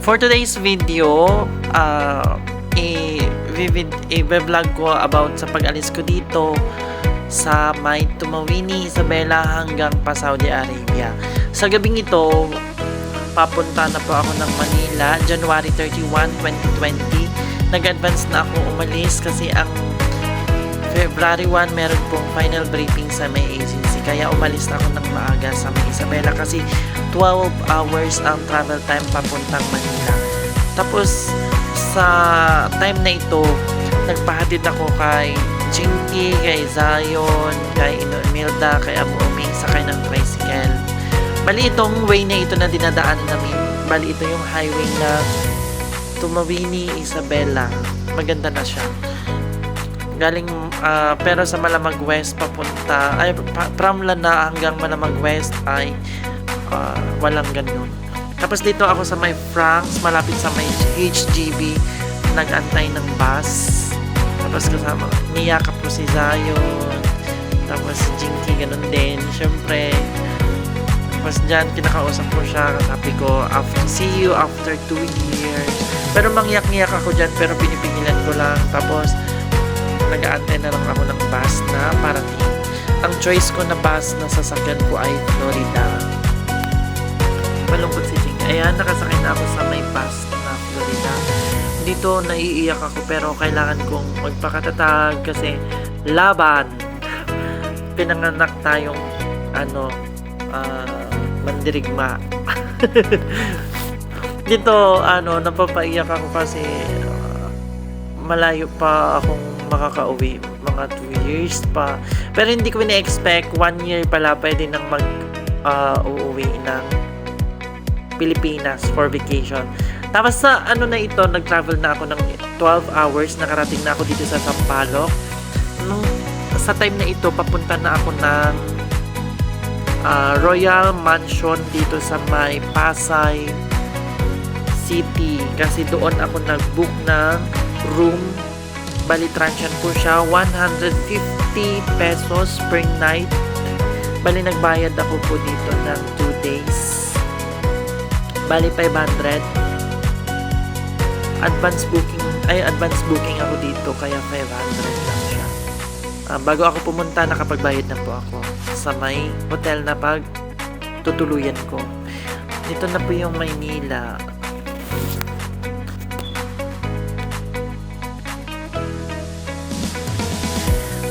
For today's video, i-vlog ko about sa pag-alis ko dito sa may Tumawini, Isabela hanggang pa Saudi Arabia. Sa gabing ito, papunta na po ako ng Manila, January 31, 2020. Nag-advance na ako umalis kasi ang February 1 meron pong final briefing sa may agency. Kaya umalis na ako ng maaga sa may Isabela kasi 12 hours ang travel time papuntang Manila. Tapos sa time na ito, nagpahatid ako kay Jinky, kay Zion, kay Imelda, kay Abu Uming, sakay ng tricycle. Bali itong way na ito na dinadaanan namin. Bali ito yung highway na Tumawini, Isabela. Maganda na siya. Galing, pero sa Malamag West papunta, from Lana hanggang Malamag West ay walang ganun. Tapos dito ako sa may Franks, malapit sa may HGB, nag-antay ng bus. Tapos kasama, niyakap ko si Zion, tapos si Jinky, ganun din. Siyempre, tapos dyan, kinakausap ko siya, sabi ko, see you after 2 years. Pero mangyak-ngiyak ako dyan, pero pinipigilan ko lang. Tapos, nag-aantay na lang ako ng bus na parating. Ang choice ko na bus na sasakyan ko ay Florida. Malungkot si Jinky. Ayan, nakasakay na ako sa may bus na Florida. Dito, naiiyak ako pero kailangan kong magpakatatag kasi laban. Pinanganak tayong mandirigma. Dito, napapaiyak ako kasi malayo pa akong makakauwi, mga 2 years pa. Pero hindi ko na-expect 1 year pala pwede nang uuwi ng Pilipinas for vacation. Tapos sa na ito, nag-travel na ako ng 12 hours, nakarating na ako dito sa Sampaloc. Sa time na ito, papunta na ako ng Royal Mansion dito sa may Pasay City. Kasi doon ako nag-book ng room. Bali, transyan po siya, 150 pesos per night. Bali, nagbayad ako po dito ng 2 days. Bali, 500. Advance booking ako dito, kaya 500 lang siya. Bago ako pumunta, nakapagbayad na po ako sa may hotel na tutuluyan ko. Dito na po yung Maynila.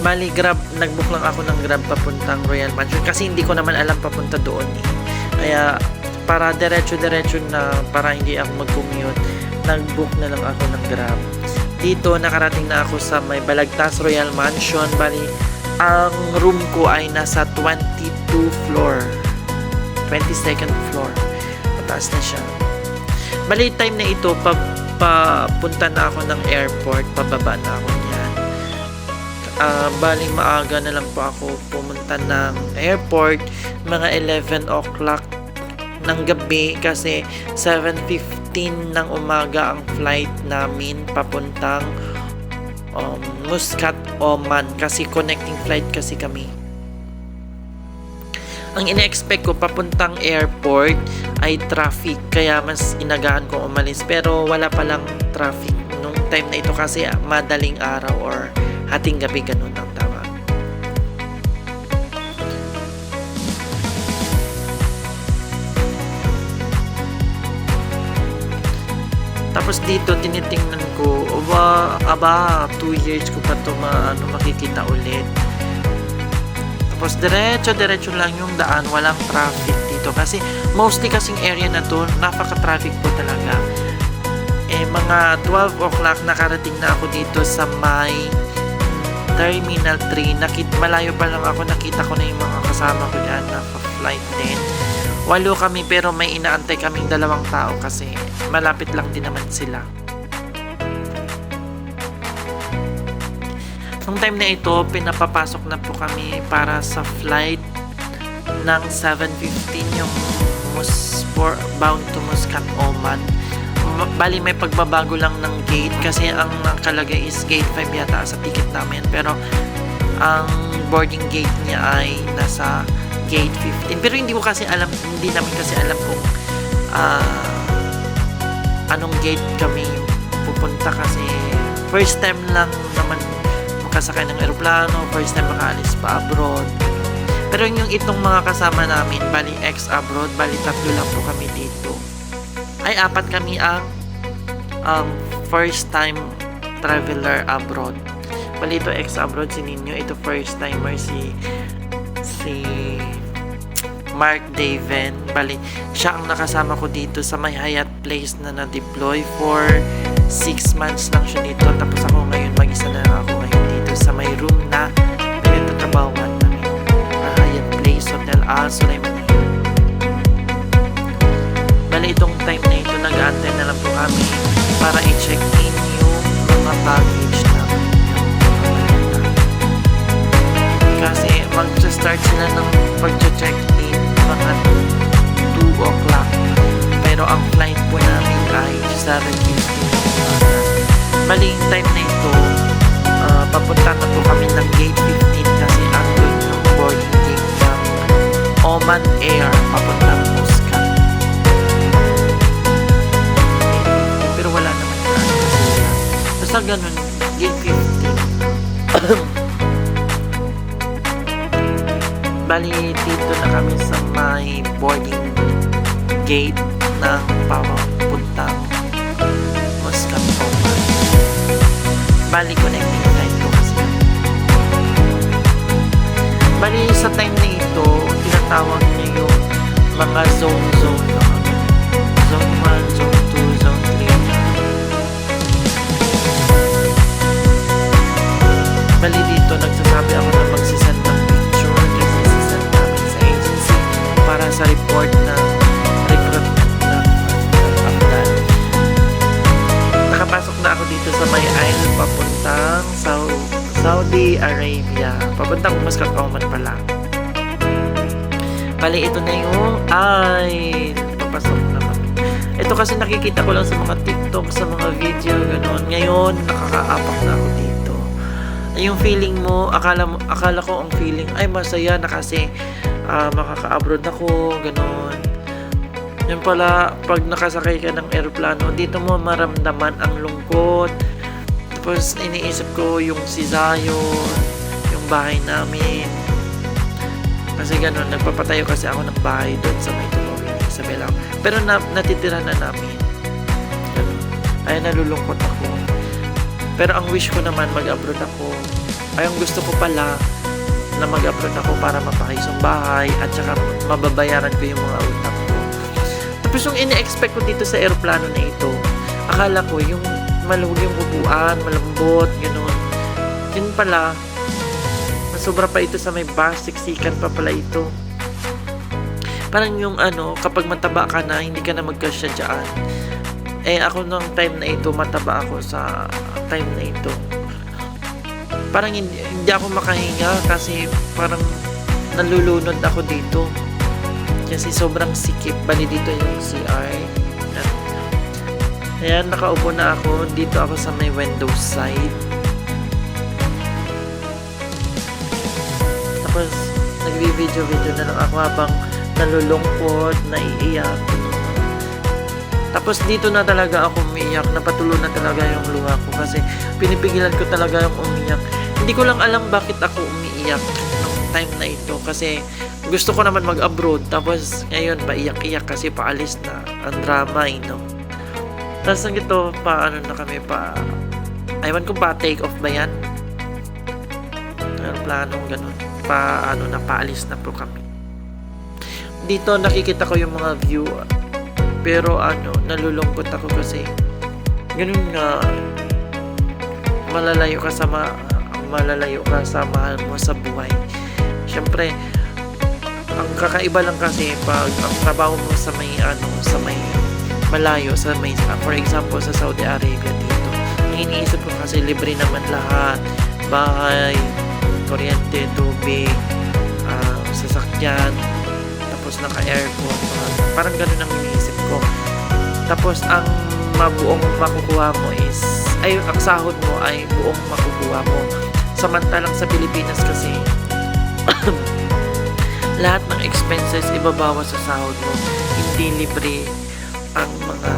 Bali, nag-book lang ako ng Grab papuntang Royal Mansion kasi hindi ko naman alam papunta doon eh. Kaya para diretso-diretso na, para hindi ako mag-commute, nag-book na lang ako ng Grab. Dito, nakarating na ako sa may Balagtas Royal Mansion. Bali, ang room ko ay nasa 22 floor. 22nd floor. Mataas na siya. Bali, time na ito, papunta na ako ng airport, pababa na ako niyan. Bali, maaga na lang po ako pumunta ng airport, mga 11 o'clock ng gabi kasi 7:15 ng umaga ang flight namin papuntang Muscat, Oman kasi connecting flight kasi kami. Ang ina-expect ko papuntang airport ay traffic, kaya mas inagaan ko umalis, pero wala palang traffic nung time na ito kasi madaling araw or hating gabi, ganun ang tama. Tapos dito, tinitingnan ko, 2 years ko pa ito makikita ulit. Tapos diretso lang yung daan, walang traffic dito. Kasi mostly kasing area na to, napaka-traffic po talaga. Mga 12 o'clock, nakarating na ako dito sa may Terminal 3. Malayo pa lang ako, nakita ko na yung mga kasama ko dyan na flight din. 8 kami pero may inaantay kaming 2 tao kasi malapit lang din naman sila. Nung time na ito, pinapapasok na po kami para sa flight ng 7:15 yung bound to Muscat, Oman. Bali, may pagbabago lang ng gate kasi ang nakalagay is gate 5 yata sa ticket namin, pero ang boarding gate niya ay nasa gate 15. Pero hindi namin kasi alam kung anong gate kami pupunta kasi first time lang naman makasakay ng eroplano, first time makaalis pa abroad. Pero yung itong mga kasama namin, bali ex-abroad, bali 3 lang po kami dito. Ay, 4 kami ang first time traveler abroad. Bali ito ex-abroad si Nino, ito first timer si Mark Daven. Bali, siya ang nakasama ko dito sa may Hyatt Place na na-deploy for 6 months lang siya dito. Tapos ako ngayon, mag-isa na lang ako ngayon dito sa may room na pinagtatrabahuan namin. Hyatt Place Hotel Al Sulaiman. Bali, itong time na ito, nag-aantay na lang po kami para i-check in yung mga baggage namin. Kasi mag-start sila ng pag-check in mga 2 o'clock. Pero ang flight po namin ay 7:15. Maling time na ito, papunta na po kami ng gate 15 kasi andun yung boarding gate ng Oman Air papuntang Muscat. Pero wala naman na. Basta ganun, gate 15. Bali, dito na kami sa may boarding gate ng papuntang Muscat Oman. Bali, connecting flight ko kasi. Bali, sa time na ito, tinatawag niya yung mga zone. Zone 1, zone 2, zone 3. Bali, dito nagsasabi ako na magsisend ng picture kasi sisend namin sa agency para sa report ng recruitment ng Afghan. Nakapasok na ako dito sa may island papuntang Saudi Arabia. Papuntang Muscat Oman pala. Bali, ito na yung papasok na kami. Ito kasi nakikita ko lang sa mga TikTok, sa mga video, gano'n. Ngayon, nakakaapak na ako dito. Yung feeling mo, akala ko ang feeling ay masaya na kasi makaka-abroad ako, gano'n. Yan pala, pag nakasakay ka ng eroplano, dito mo maramdaman ang lungkot. Tapos iniisip ko yung si Zion, yung bahay namin. Kasi gano'n, nagpapatayo kasi ako ng bahay doon sa may Tumawini, sa Belao. Pero natitira na namin. Ganun. Ay, nalulungkot ako. Pero ang wish ko naman mag-abroad ako. Ay, ang gusto ko pala na mag-abroad ako para mapakayos yung bahay at saka mababayaran ko yung mga utang ko. Tapos yung ini-expect ko dito sa aeroplano na ito, akala ko yung maluwag yung upuan, malambot, gano'n. Yun pala, sobra pa ito sa may bus, siksikan pa pala ito. Parang yung kapag mataba ka na, hindi ka na magkasya dyan. Eh, ako nung time na ito, mataba ako sa time na ito. Parang hindi ako makahinga kasi parang nalulunod ako dito. Kasi sobrang sikip. Bali dito yung CR. Ayan, nakaupo na ako. Dito ako sa may window side. Tapos, nagbi-video na lang ako habang nalulungkot, naiiyak. Tapos dito na talaga ako umiiyak, napatulo na talaga yung luha ko kasi pinipigilan ko talaga yung umiiyak. Hindi ko lang alam bakit ako umiiyak nung time na ito kasi gusto ko naman mag-abroad tapos ngayon paiyak-iyak kasi paalis na ang drama, no? Tapos ang ito, na kami aywan ko pa, take off ba yan? Planong ganun. Paalis na po kami. Dito nakikita ko yung mga view. Pero nalulungkot ako kasi ganun nga malalayo ka sa mahal mo sa buhay. Siyempre, ang kakaiba lang kasi pag ang trabaho mo sa may malayo, for example sa Saudi Arabia dito. Ang iniisip ko kasi libre naman lahat. Bahay, kuryente, tubig, sasakyan, tapos naka-aircon. Parang ganun ang iniisip ko. Tapos ang mabuong makukuha mo ang sahod mo ay buong makukuha mo. Samantalang sa Pilipinas kasi lahat ng expenses ibabawas sa sahod mo. Hindi libre ang mga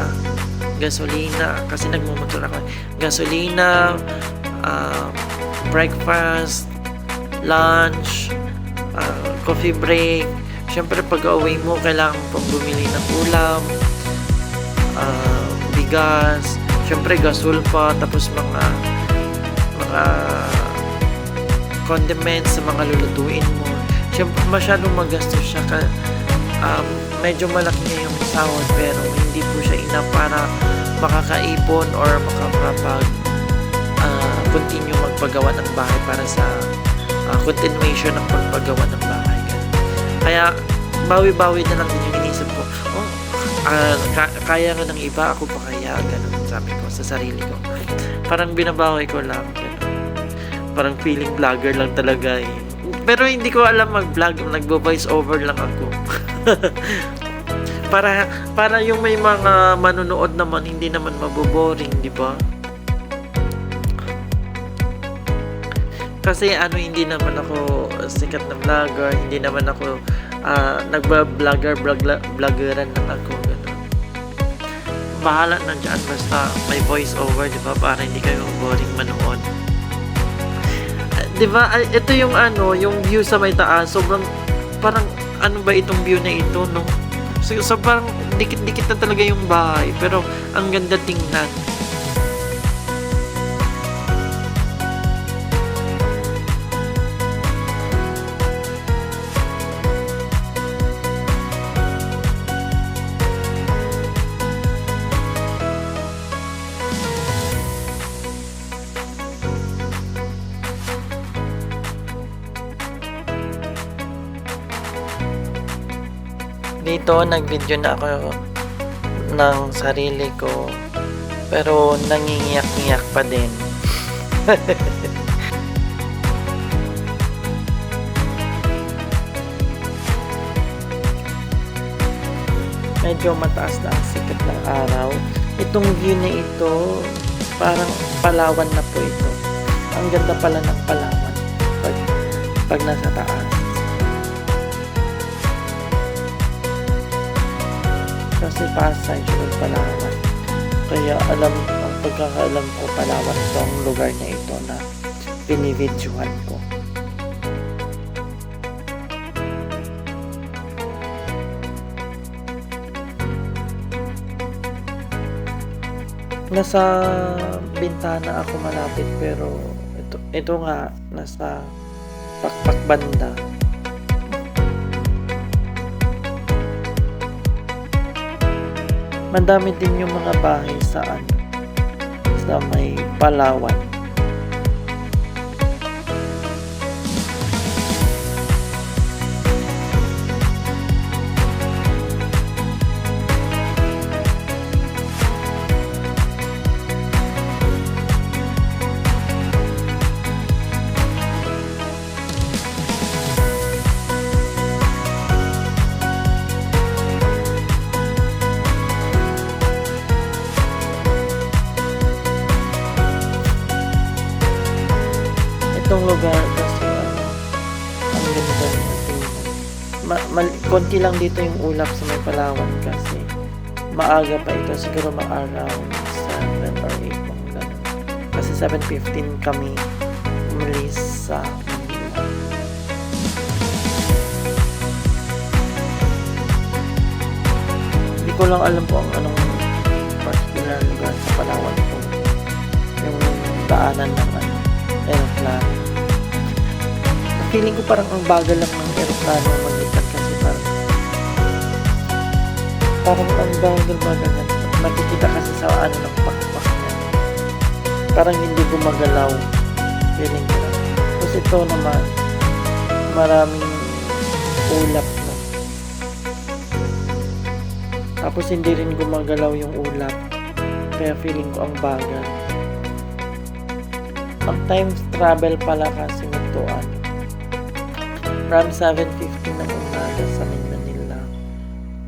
gasolina, kasi nagmumotor ako. Gasolina, breakfast, lunch, coffee break. Siyempre pag uwi mo, kailangan pang bumili ng ulam, bigas, siyempre gasol pa, tapos mga condiments sa mga lulutuin mo. Siyempre masyadong magastos siya medyo malaki niya yung sahod, pero hindi po siya enough para makakaipon or makakapag continue magpagawa ng bahay para sa continuation ng pagpagawa ng bahay. Kaya bawi-bawi na lang din yung inisip ko. Kaya nga ng iba, ako pa kaya, ganun sabi ko sa sarili ko. Parang binabawi ko lang, ganun. Parang feeling vlogger lang talaga eh. Pero hindi ko alam mag-vlog, nagbo-voice over lang ako. para yung may mga manonood naman, hindi naman maboboring, di ba? Kasi hindi naman ako sikat na vlogger, hindi naman ako vloggeran lang ako, gano'n. Bahala na dyan, basta may voice over, di ba? Para hindi kayo boring manood. Di ba? Ito yung yung view sa may taas, sobrang parang ano ba itong view na ito, no? So parang dikit-dikit na talaga yung bahay, pero ang ganda tingnan. Dito, nag-video na ako ng sarili ko, pero nangingiyak-ngiyak pa din. Medyo mataas na ang sikat ng araw. Itong view na ito, parang Palawan na po ito. Ang ganda pala ng Palawan pag nasa taas. Kasi Pasay siya Palawan. Kaya ang pagkakaalam ko, Palawan itong lugar na ito na binibidyohan ko. Nasa bintana ako malapit, pero ito nga nasa pakpak banda. Madami din yung mga bahay sa may Palawan. Itong lugar kasi ang ganda niya tingnan. Konti lang dito yung ulap sa may Palawan kasi maaga pa ito, siguro around 7 or 8 kung gano'n. Kasi 7:15 kami umalis sa Manila. Hindi ko lang alam po ang anong particular lugar sa Palawan po. Yung daanan ng aeroplano. Feeling ko parang ang bagal lang ng aeroplano maglipad kasi parang ang bagal. Nakikita kasi sa ng pakpak niya. Parang hindi gumagalaw. Feeling ko lang. Tapos ito naman, maraming ulap na. Tapos hindi rin gumagalaw yung ulap. Kaya feeling ko ang bagal. Ang time travel pala kasi nito from 7:15 ng umaga sa Manila.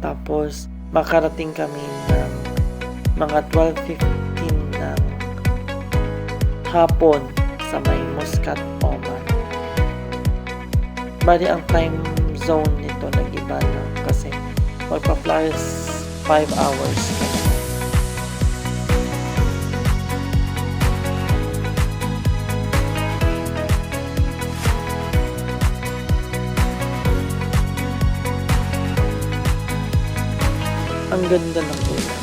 Tapos makarating kami ng mga 12:15 ng hapon sa may Muscat, Oman. Bali ang time zone nito nag-iba na kasi magpa-plus 5 hours ka na. Ang ganda ng ulan.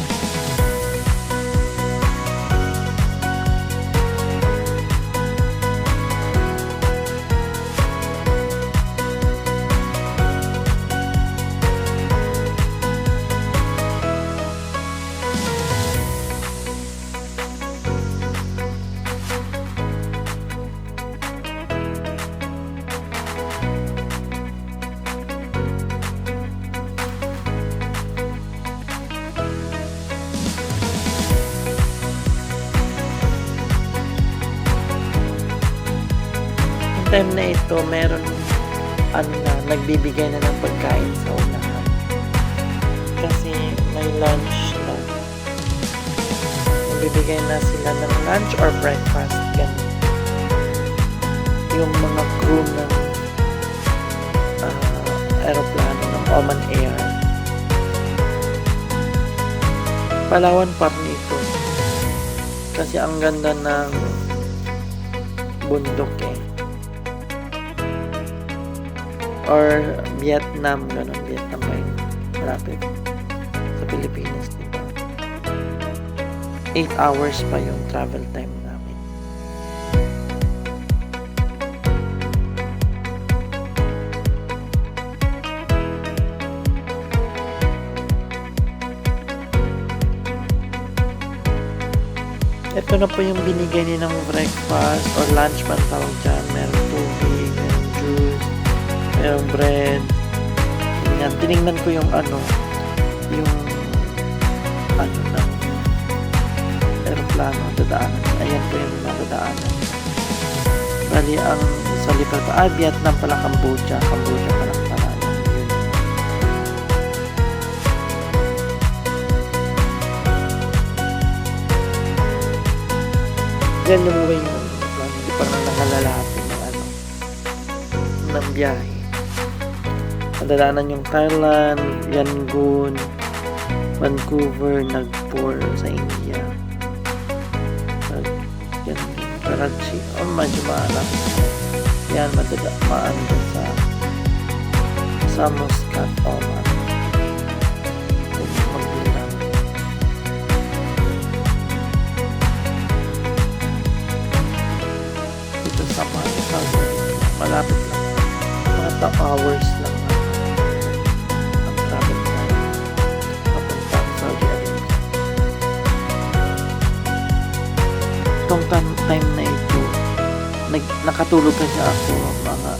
Time na ito, meron nagbibigay na ng pagkain sa unahan. Kasi may lunch na. Nagbibigay na sila ng lunch or breakfast. Ganun. Yung mga crew ng aeroplano ng Oman Air. Palawan Park nito. Kasi ang ganda ng bundok eh. Or Vietnam, ganun. Vietnam pa yun. Malapit. Sa Pilipinas, diba? 8 hours pa yung travel time namin. Ito na po yung binigay nilang breakfast or lunch man tawag dyan. Meron tubig, meron juice, merong bread. Yan, tinignan ko yung ng aeroplano, dadaanan. Ayan po yung nadadaanan. Bali, ang sa lipat pa, Vietnam pala, Cambodia pala pala. Yun. Yan yung way ng aeroplano. Hindi pa na nangalalapin ng biyahe. Nadadaanan yung Thailand, Yangon, Vancouver, Nagpur sa India. Karachi. Medyo maalam. Yan, maano dyan sa Muscat, Oman. Magbilang. Dito sa malapit lang. Mga 2 hours lang. Itong time na ito, nakatulog kasi ako.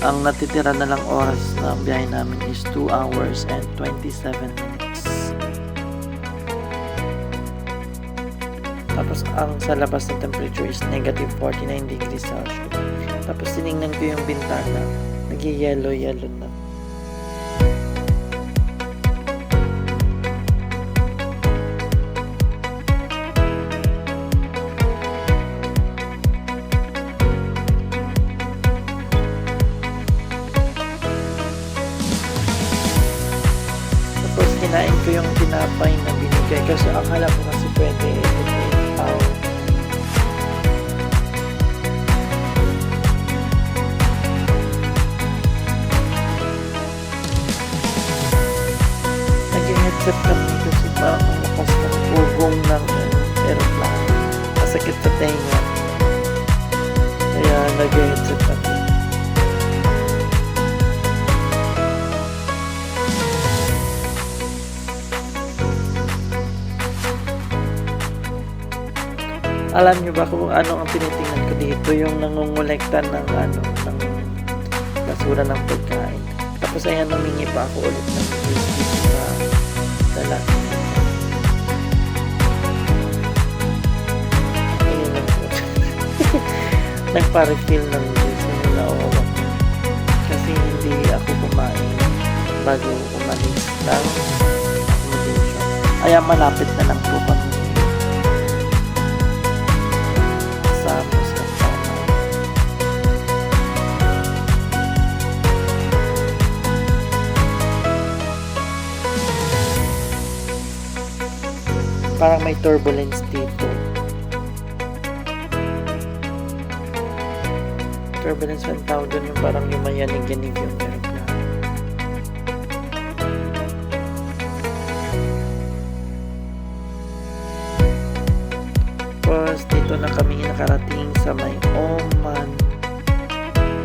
Ang natitira na lang oras na biyahe namin is 2 hours and 27 minutes. Tapos ang sa labas na temperature is negative 49 degrees Celsius. Tapos tinignan ko yung bintana, nag-yellow na. Kinain ko yung tinapay na binigay kasi akala ko kasi pwede i-take out. Nag-headset kami kasi parang ang lakas ng ugong ng aeroplano. Masakit sa tenga. Kaya nag-headset kami. Alam nyo ba kung ano ang tinitingnan ko dito? Yung nangungulekta ng basura ng pagkain. Tapos ayan, humingi pa ako ulit ng juice dito sa lalaki. Ayun lang po. Nagpa-refill ng juice na nilaawa ko. Kasi hindi ako kumain bago umalis ng accommodation. Kaya malapit na lang po kami. Parang may turbulence dito. Turbulence ang tawag doon, yung parang yung mayanig-yanig yung aeroplano. 2 Tapos dito na kami nakarating sa may Oman.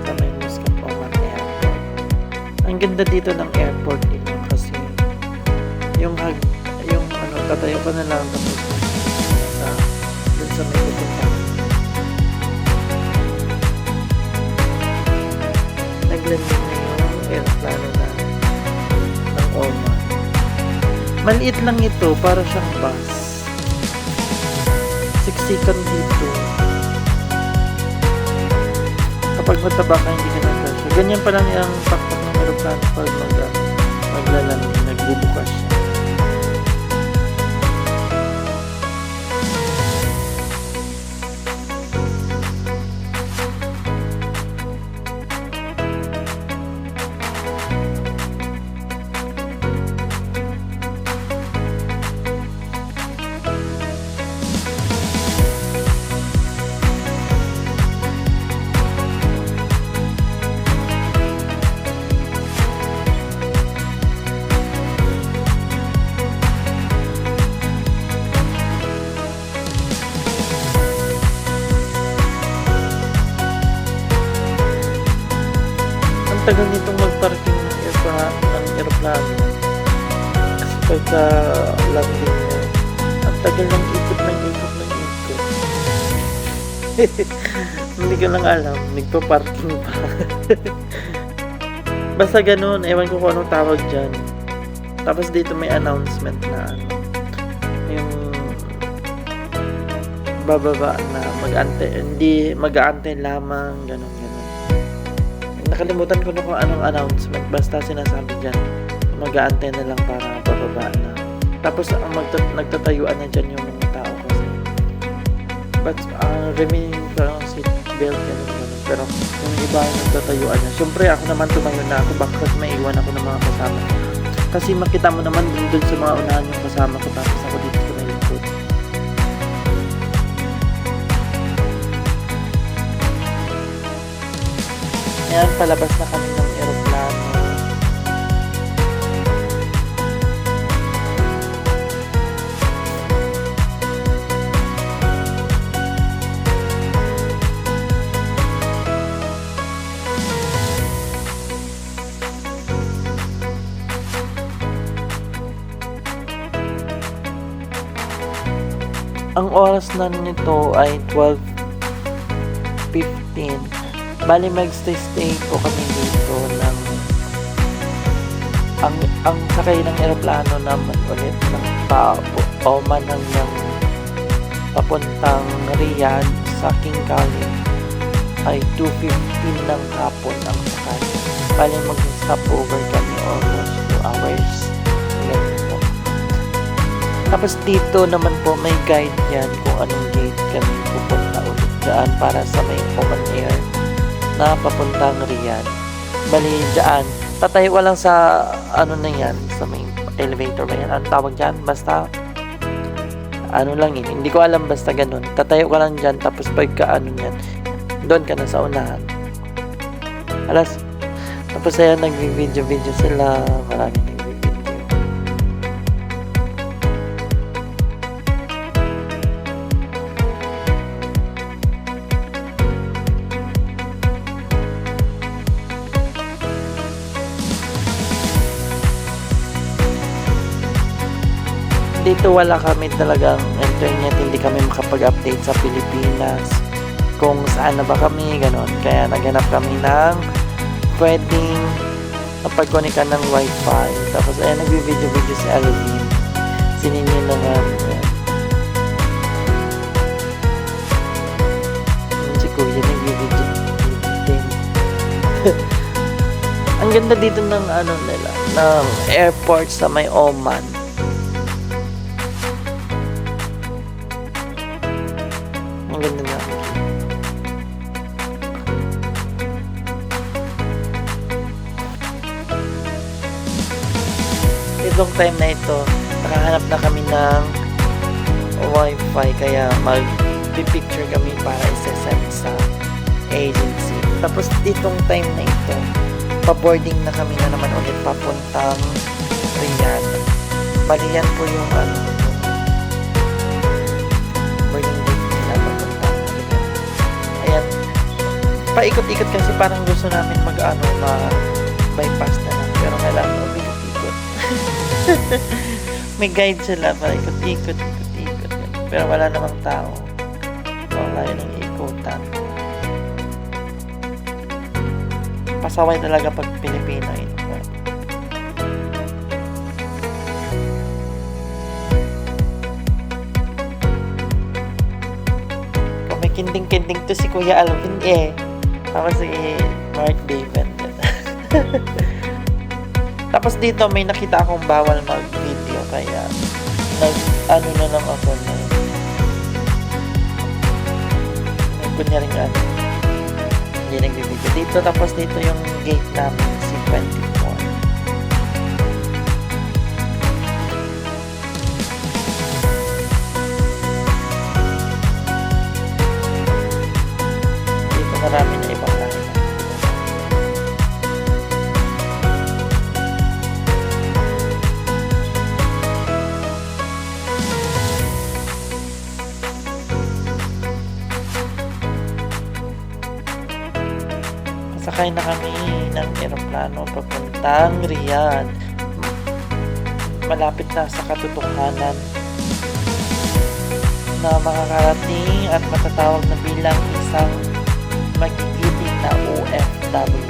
Sa may Muscat Oman Airport. Ang ganda dito ng airport nila kasi yung tatayo ka na lang tapos dun sa may pupunta. Naglanding na yung aeroplano ng Oman. Maliit lang ito, para siyang bus. Siksikan dito. Kapag mataba ka, hindi ka nagkasya. Ganyan pa lang yung pakpak ng aeroplano pag maglalanding, nagbubukas siya. Tagal nitong magparking ng aeroplano kasi pagka landing mo ang tagal ng ikot. Hindi ko lang alam, nagpa-parking pa. Basta ganun, ewan ko kung anong tawag dyan. Tapos dito may announcement na yung bababa na mag-aantay lamang, ganun. Nakalimutan ko na kung anong announcement. Basta sinasabi dyan, mag-aantay na lang para bababa na. Tapos ang nagtatayuan na dyan yung mga tao kasi. But remaining parang seat belt ganun. Pero yung iba nagtatayuan na. Siyempre ako naman tumayo na ako baka kasi maiwan ako ng mga kasama. Kasi makita mo naman dun sa mga unahan yung kasama ko tapos ako dito sa may likod. Ayan, palabas na kami ng aeroplano. Ang oras na nito ay 12:15. Bali magstay po kami dito ng ang sakay ng eroplano naman ulit ng Oman hanggang papuntang Riyadh sa King Khalid ay 2:15 ng hapon ang sakay. Bali mag-stop over kami almost 2 hours. Ganito. Tapos dito naman po may guide yan kung anong gate kami pupunta ulit daan para sa may Oman Air na papuntang Riyadh. Bali dyan, tatayo ka lang sa ano na yan, sa may elevator ba yan? Ano tawag dyan? Basta ano lang yun, hindi ko alam, basta ganun. Tatayo ka lang dyan, tapos pagka ano yan, doon ka na sa unahan. Tapos ayan, nag-video sila, marami nag-video. Dito wala kami talagang internet, hindi kami makapag-update sa Pilipinas kung saan na ba kami, ganon. Kaya naghanap kami ng pwedeng napag-connectan ng wifi. Tapos ayan, nag-video si Alvin. Sininyo na nga. Si Kuya nag-video din. Ang ganda dito ng ano nila, ng airport sa may Oman. Ang ganda na. Itong time na ito, nakahanap na kami ng wifi, kaya mag-picture kami para isa-send sa agency. Tapos itong time na ito, pa-boarding na kami na naman ulit papuntang Riyadh. Bali yan po yung boarding gate nila. paikot-ikot kasi parang gusto namin ma-bypass na lang. Pero kailangan umikot-ikot. May guide sila, paikot-ikot, ikot-ikot. Pero wala namang tao. Wala yun ang ikutan. Pasaway talaga pag Pilipino ito. Kinding-kinding to si Kuya Alvin tapos si Mark David. Tapos dito may nakita akong bawal mag-video kaya ano na lang ako na kunyaring hindi nag-video dito. Tapos dito yung gate namin si 24. Marami na ibang lahi. Sakay na kami ng eroplano papuntang Riyadh. Malapit na sa katotohanan na makakarating at matatawag na bilang isang magigiting na OFW.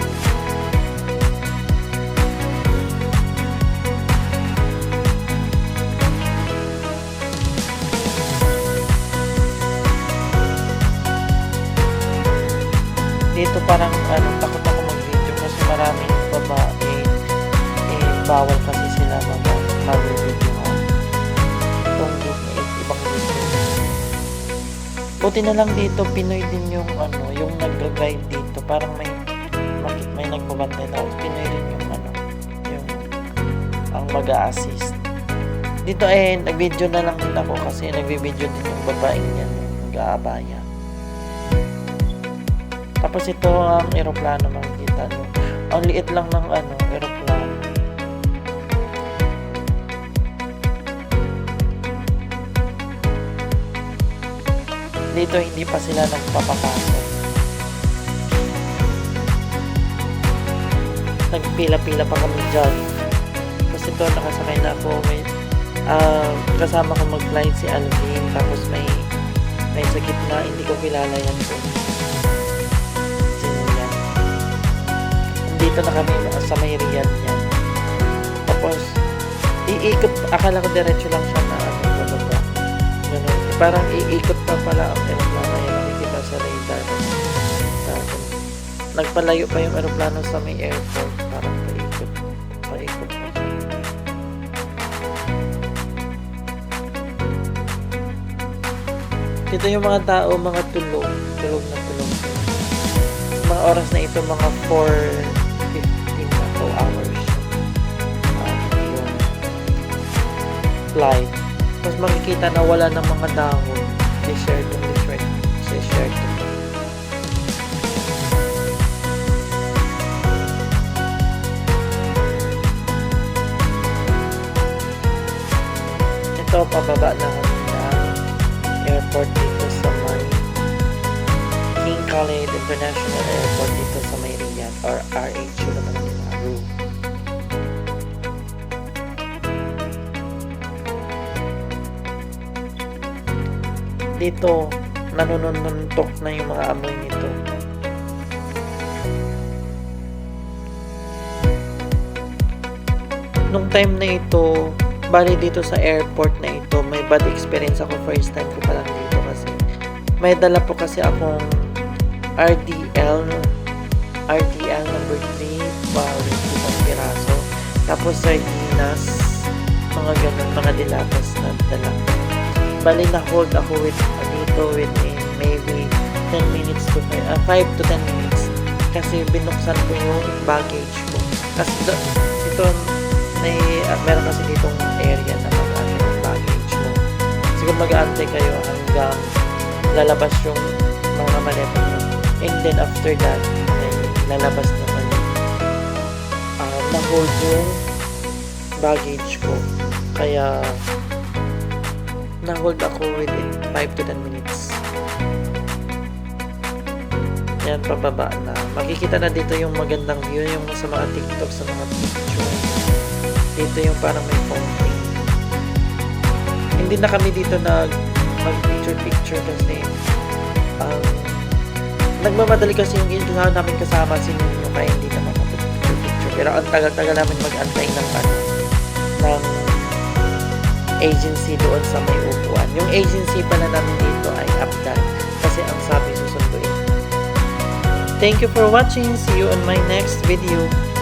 Dito parang takot ako mag-video kasi maraming babae bawal kasi sila mag-video itong group na ibang video. Buti na lang dito Pinoy din yung yung nag-guide dito, parang may nagbabantay na Pinoy rin yung yung ang mag-a-assist dito. Nag-video na lang din ako kasi nagbi-video din yung babaeng yan, yung mag-aabaya. Tapos ito ang eroplano, makikita nyo. Ang liit lang ng eroplano. Dito hindi pa sila nagpapapasok. Nagpila-pila pa kami dyan. Tapos ito, nakasakay na ako. May kasama ko mag-flight si Alvin. Tapos may sa gitna, hindi ko kilala yan po. Dito na kami sa may Riyadh yan. Tapos iikot, akala ko diretso lang siya na bababa. Ganun. Parang iikot pa pala ang eroplano yan, nakikita sa radar. Nagpalayo pa yung eroplano sa may airport. Parang paikot pa siya. Dito yung mga tao, mga tulog na tulog. Mga oras na ito, mga 4:15 na 2 hours yung flight. Tapos makikita na wala ng mga dahon. Desert. Ito, pababa na kami ng airport dito sa may King Khalid International Airport dito sa may Riyadh, or RHU naman nila, RU. Dito, nanununtok na yung mga amoy nito. Nung time na ito, bali dito sa airport na ito, may bad experience ako. First time ko pa lang dito kasi may dala po kasi akong RDL number 3, wow, 2 piraso. Tapos sardinas, mga ganun, mga dilapas na dala. Bali na hold ako dito within maybe 10 minutes to 5 to 10 minutes kasi binuksan ko yung baggage ko. Kasi ito meron kasi ditong area na mag-aantay ng baggage mo. Siguro mag-aantay kayo hanggang lalabas yung mga maleta mo. And then after that, lalabas naman na-hold yung baggage ko. Kaya na-hold ako within 5 to 10 minutes. Ayan, pababa na. Makikita na dito yung magandang view, yung sa mga TikTok, sa mga picture. Dito yung parang may fountain. Hindi na kami dito mag-picture kasi nagmamadali kasi yung ginawa namin kasama si Nino kaya hindi na makapag-picture. Pero ang tagal-tagal namin mag-antay ng agency doon sa may upuan. Yung agency pala namin dito ay Apdan kasi ang sabi susunduin. Thank you for watching. See you on my next video.